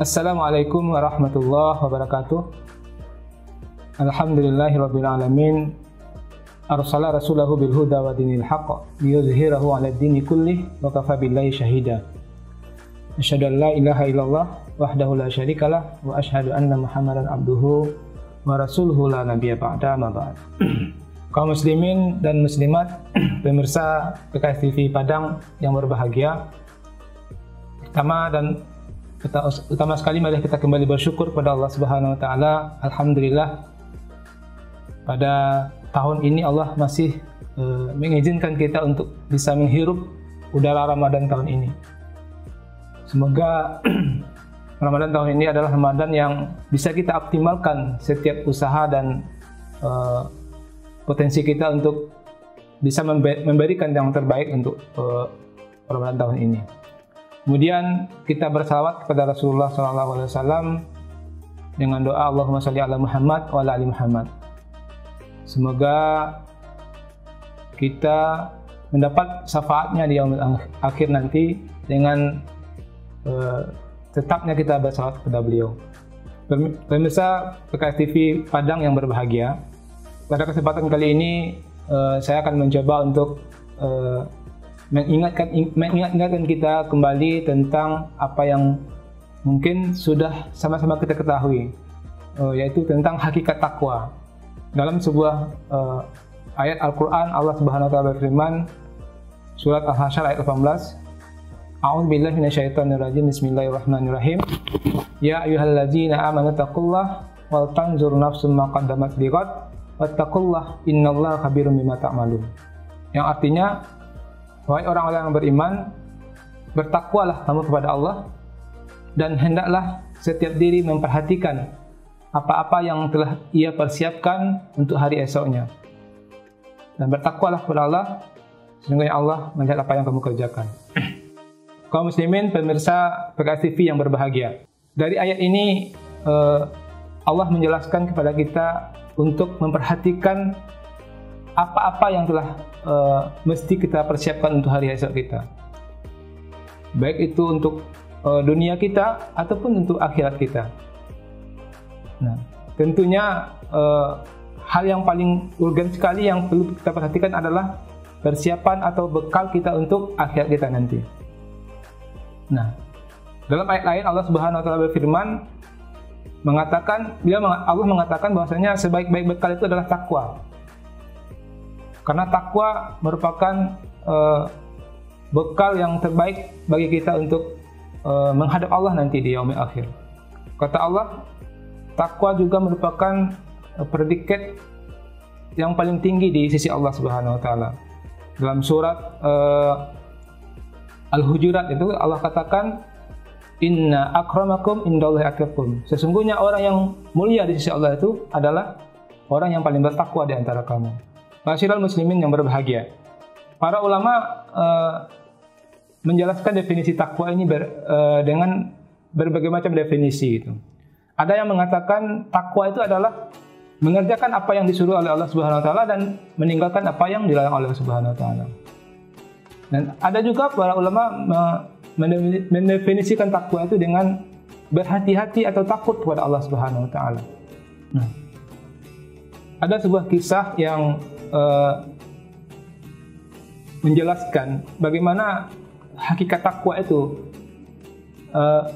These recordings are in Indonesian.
Assalamualaikum warahmatullahi wabarakatuh. Alhamdulillahirabbil alamin. Arsala rasulahu bil huda wa dinil haqq liyuzhirahu 'ala ad-dini kullih wa kafa billahi syahida. Asyhadu an la ilaha illallah wahdahu la syarikalah wa asyhadu anna Muhammadan abduhu wa rasuluhu la nabiyya ba'da ma ba'd. Kaum muslimin dan muslimat, pemirsa PKS TV Padang yang berbahagia. Utama sekali mari kita kembali bersyukur kepada Allah Subhanahu wa taala. Alhamdulillah pada tahun ini Allah masih mengizinkan kita untuk bisa menghirup udara Ramadan tahun ini. Semoga Ramadan tahun ini adalah Ramadan yang bisa kita optimalkan setiap usaha dan potensi kita untuk bisa memberikan yang terbaik untuk Ramadan tahun ini. Kemudian kita bersalawat kepada Rasulullah SAW dengan doa Allahumma sholli ala Muhammad wa ala ali Muhammad. Semoga kita mendapat syafaatnya di yaumil akhir nanti dengan tetapnya kita bersalawat kepada beliau. Pemirsa PKS TV Padang yang berbahagia, pada kesempatan kali ini saya akan mencoba untuk mengingatkan kita kembali tentang apa yang mungkin sudah sama-sama kita ketahui, yaitu tentang hakikat takwa. Dalam sebuah ayat Al-Quran, Allah Subhanahu wa taala berfirman, surat Al-Hasyr ayat 18, A'udzubillahi minasyaitonirrajim, bismillahirrahmanirrahim. Ya ayyuhalladzina amanu taqullaha wal tanzur nafsum ma qaddamat lighad wattaqullaha innallaha khabirum bima ta'malun. Yang artinya, wahai orang-orang yang beriman, bertakwalah kamu kepada Allah dan hendaklah setiap diri memperhatikan apa-apa yang telah ia persiapkan untuk hari esoknya. Dan bertakwalah kepada Allah, sesungguhnya Allah melihat apa yang kamu kerjakan. Kaum muslimin, pemirsa PKS TV yang berbahagia, dari ayat ini Allah menjelaskan kepada kita untuk memperhatikan apa-apa yang telah mesti kita persiapkan untuk hari esok kita, baik itu untuk dunia kita ataupun untuk akhirat kita. Nah, tentunya hal yang paling urgen sekali yang perlu kita perhatikan adalah persiapan atau bekal kita untuk akhirat kita nanti. Nah, dalam ayat lain Allah Subhanahu wa taala berfirman, Allah mengatakan bahwasanya sebaik-baik bekal itu adalah takwa. Karena takwa merupakan bekal yang terbaik bagi kita untuk menghadap Allah nanti di yaumil akhir. Kata Allah, takwa juga merupakan predikat yang paling tinggi di sisi Allah Subhanahu wa taala. Dalam surat Al-Hujurat itu Allah katakan, Inna akramakum indallahi atqakum. Sesungguhnya orang yang mulia di sisi Allah itu adalah orang yang paling bertakwa di antara kamu. Ma'asyiral muslimin yang berbahagia, para ulama menjelaskan definisi takwa ini dengan berbagai macam definisi itu. Ada yang mengatakan takwa itu adalah mengerjakan apa yang disuruh oleh Allah Subhanahu wa taala dan meninggalkan apa yang dilarang oleh Allah Subhanahu wa taala. Dan ada juga para ulama mendefinisikan takwa itu dengan berhati-hati atau takut kepada Allah Subhanahu wa taala. Nah, ada sebuah kisah yang menjelaskan bagaimana hakikat takwa itu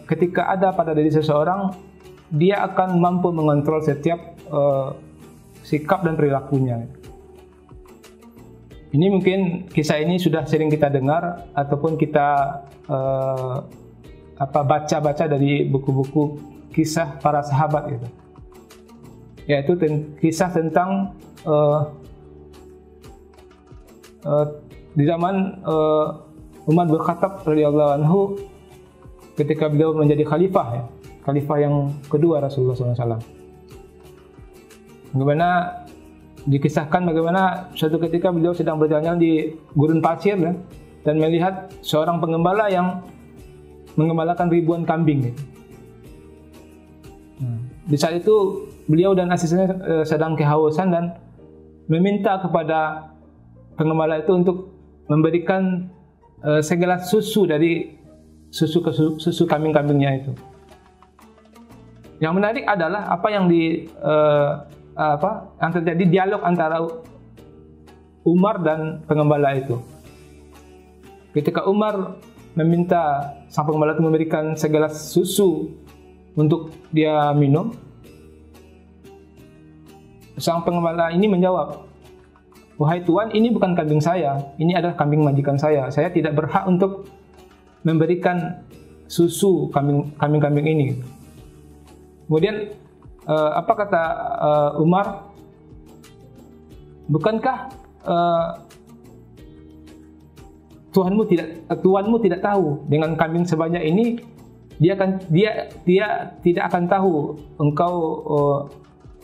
ketika ada pada diri seseorang, dia akan mampu mengontrol setiap sikap dan perilakunya. Ini mungkin kisah ini sudah sering kita dengar ataupun kita baca-baca dari buku-buku kisah para sahabat gitu. Yaitu kisah tentang di zaman Umar bin Khattab radhiyallahu anhu, ketika beliau menjadi khalifah yang kedua Rasulullah SAW. Bagaimana dikisahkan bagaimana suatu ketika beliau sedang berjalan di gurun pasir dan melihat seorang penggembala yang menggembalakan ribuan kambing. Di saat itu beliau dan asistennya sedang kehausan dan meminta kepada penggembala itu untuk memberikan segelas susu dari susu kambing-kambingnya itu. Yang menarik adalah apa yang yang terjadi dialog antara Umar dan pengembala itu. Ketika Umar meminta sang pengembala itu memberikan segelas susu untuk dia minum, sang pengembala ini menjawab, "Wahai Tuan, ini bukan kambing saya, ini adalah kambing majikan saya. Saya tidak berhak untuk memberikan susu kambing-kambing ini." Kemudian apa kata Umar? "Bukankah tuanmu tidak tahu dengan kambing sebanyak ini dia tidak akan tahu engkau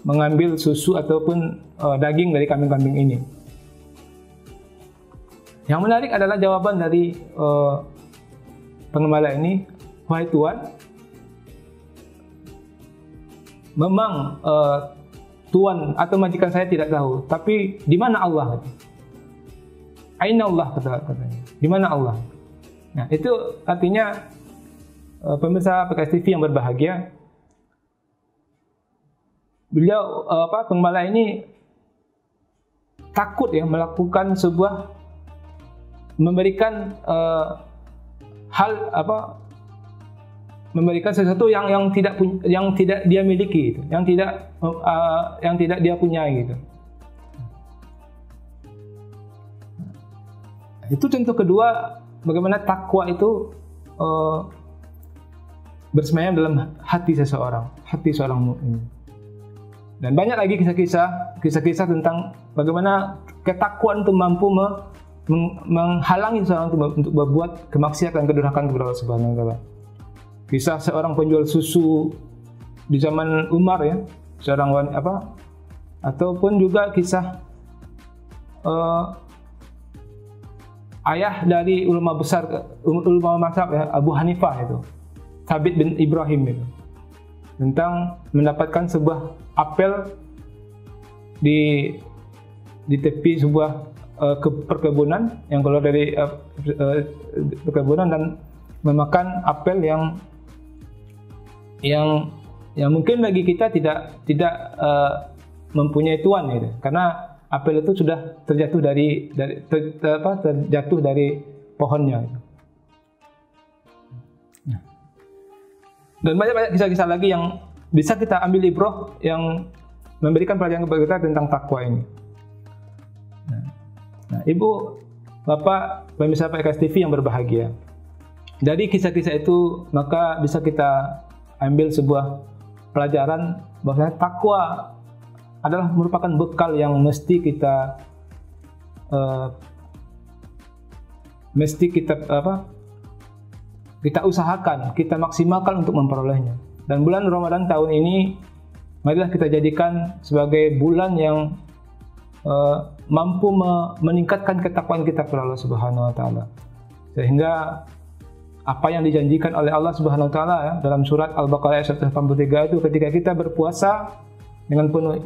mengambil susu ataupun daging dari kambing-kambing ini." Yang menarik adalah jawaban dari pengembala ini, "Wahai Tuan, memang Tuan atau majikan saya tidak tahu, tapi di mana Allah? Aina Allah," katanya. Di mana Allah? Nah, itu artinya pemirsa PKS TV yang berbahagia, beliau pengembala ini takut ya melakukan sebuah memberikan memberikan sesuatu yang tidak dia miliki gitu, yang tidak dia punyai gitu. Itu contoh kedua bagaimana takwa itu bersemayam dalam hati seorang mukmin. Dan banyak lagi kisah-kisah tentang bagaimana ketakwaan itu mampu menghalangi seorang untuk berbuat kemaksiatan, kedurhakaan kepada Allah Subhanahu wa taala. Kisah seorang penjual susu di zaman Umar ya, seorang ataupun juga kisah ayah dari ulama mazhab ya, Abu Hanifah itu, Thabit bin Ibrahim itu, tentang mendapatkan sebuah apel di tepi sebuah perkebunan yang keluar dari perkebunan dan memakan apel yang mungkin bagi kita tidak mempunyai tuan gitu, karena apel itu sudah terjatuh dari pohonnya. Dan banyak kisah-kisah lagi yang bisa kita ambil ibrah yang memberikan pelajaran kepada kita tentang takwa ini. Nah, Ibu, Bapak, pemirsa PKS TV yang berbahagia, dari kisah-kisah itu maka bisa kita ambil sebuah pelajaran bahwa takwa adalah merupakan bekal yang mesti kita usahakan, kita maksimalkan untuk memperolehnya. Dan bulan Ramadan tahun ini marilah kita jadikan sebagai bulan yang mampu meningkatkan ketakwaan kita kepada Allah Subhanahu wa taala. Sehingga apa yang dijanjikan oleh Allah Subhanahu wa taala ya, dalam surat Al-Baqarah ayat 183 itu, ketika kita berpuasa dengan penuh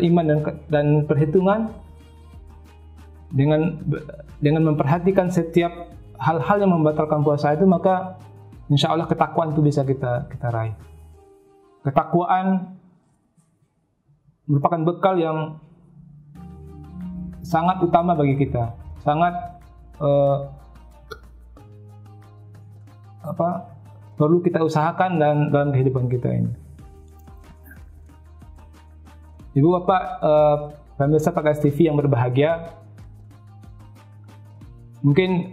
iman dan perhitungan, dengan memperhatikan setiap hal-hal yang membatalkan puasa itu, maka insya Allah ketakwaan itu bisa kita raih. Ketakwaan merupakan bekal yang sangat utama bagi kita, sangat perlu kita usahakan dalam kehidupan kita ini. Ibu Bapak pemirsa PKS TV yang berbahagia, mungkin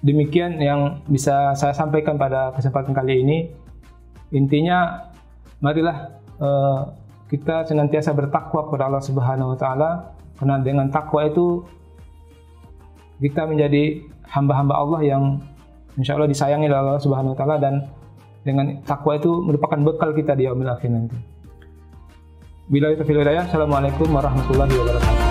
demikian yang bisa saya sampaikan pada kesempatan kali ini. Intinya, marilah kita senantiasa bertakwa kepada Allah Subhanahu wa taala, karena dengan takwa itu kita menjadi hamba-hamba Allah yang insya Allah disayangi oleh Allah Subhanahu wa taala, dan dengan takwa itu merupakan bekal kita di yaumil akhir nanti. Billahi taufiq wal hidayah. Assalamualaikum warahmatullahi wabarakatuh.